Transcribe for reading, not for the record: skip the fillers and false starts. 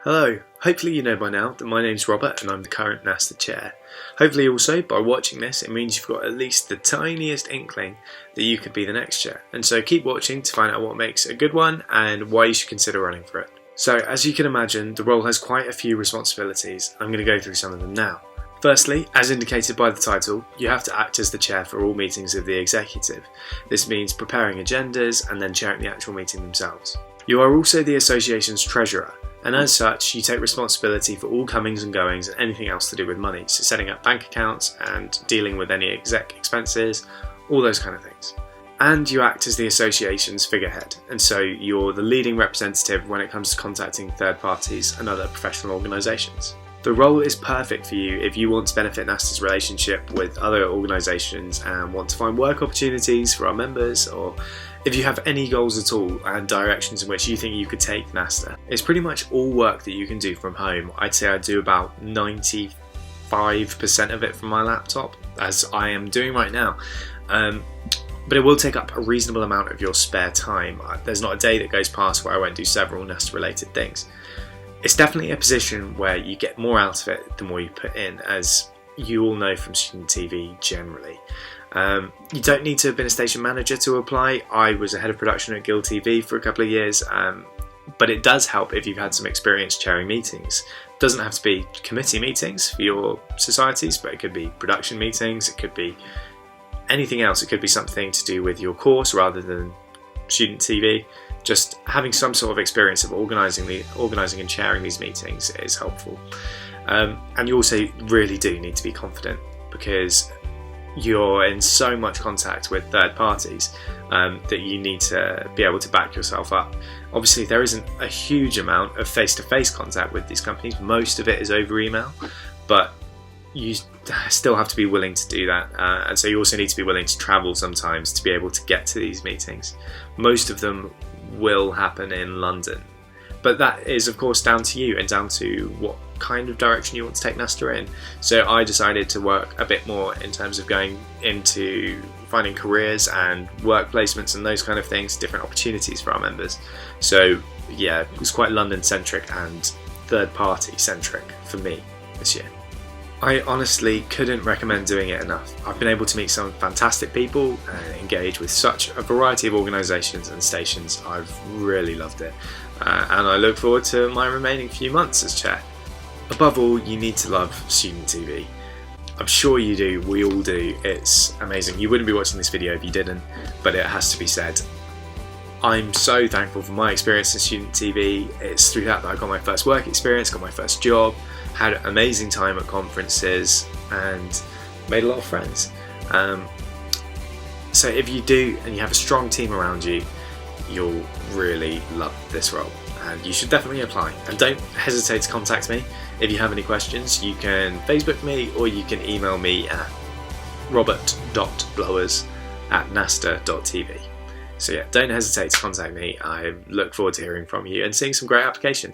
Hello, hopefully you know by now that my name's Robert and I'm the current NaSTA Chair. Hopefully also by watching this it means you've got at least the tiniest inkling that you could be the next chair, and so keep watching to find out what makes a good one and why you should consider running for it. So as you can imagine, the role has quite a few responsibilities. I'm going to go through some of them now. Firstly, as indicated by the title, you have to act as the chair for all meetings of the executive. This means preparing agendas and then chairing the actual meeting themselves. You are also the association's treasurer, and as such you take responsibility for all comings and goings and anything else to do with money, so setting up bank accounts and dealing with any exec expenses, all those kind of things. And you act as the association's figurehead, and so you're the leading representative when it comes to contacting third parties and other professional organisations. The role is perfect for you if you want to benefit NaSTA's relationship with other organisations and want to find work opportunities for our members, or if you have any goals at all and directions in which you think you could take NaSTA. It's pretty much all work that you can do from home. I'd say I do about 95% of it from my laptop, as I am doing right now. But it will take up a reasonable amount of your spare time. There's not a day that goes past where I won't do several NaSTA related things. It's definitely a position where you get more out of it the more you put in, as you all know from student TV generally. You don't need to have been a station manager to apply. I was a head of production at Guild TV for a couple of years, but it does help if you've had some experience chairing meetings. It doesn't have to be committee meetings for your societies, but it could be production meetings, it could be anything else. It could be something to do with your course rather than student TV. Just having some sort of experience of organising and chairing these meetings is helpful. And you also really do need to be confident, because you're in so much contact with third parties that you need to be able to back yourself up. Obviously there isn't a huge amount of face-to-face contact with these companies. Most of it is over email, but you still have to be willing to do that, and so you also need to be willing to travel sometimes to be able to get to these meetings. Most of them will happen in London, but that is of course down to you and down to what kind of direction you want to take NaSTA in. So I decided to work a bit more in terms of going into finding careers and work placements and those kind of things, different opportunities for our members. So yeah, it was quite London centric and third party centric for me this year. I honestly couldn't recommend doing it enough. I've been able to meet some fantastic people and engage with such a variety of organisations and stations. I've really loved it, and I look forward to my remaining few months as chair. Above all, you need to love student TV. I'm sure you do, we all do. It's amazing. You wouldn't be watching this video if you didn't, but it has to be said. I'm so thankful for my experience in student TV. It's through that I got my first work experience, got my first job, had an amazing time at conferences and made a lot of friends. So if you do and you have a strong team around you, you'll really love this role, and you should definitely apply. And don't hesitate to contact me if you have any questions. You can Facebook me or you can email me at robert.blowers@nasta.tv. So yeah, don't hesitate to contact me. I look forward to hearing from you and seeing some great applications.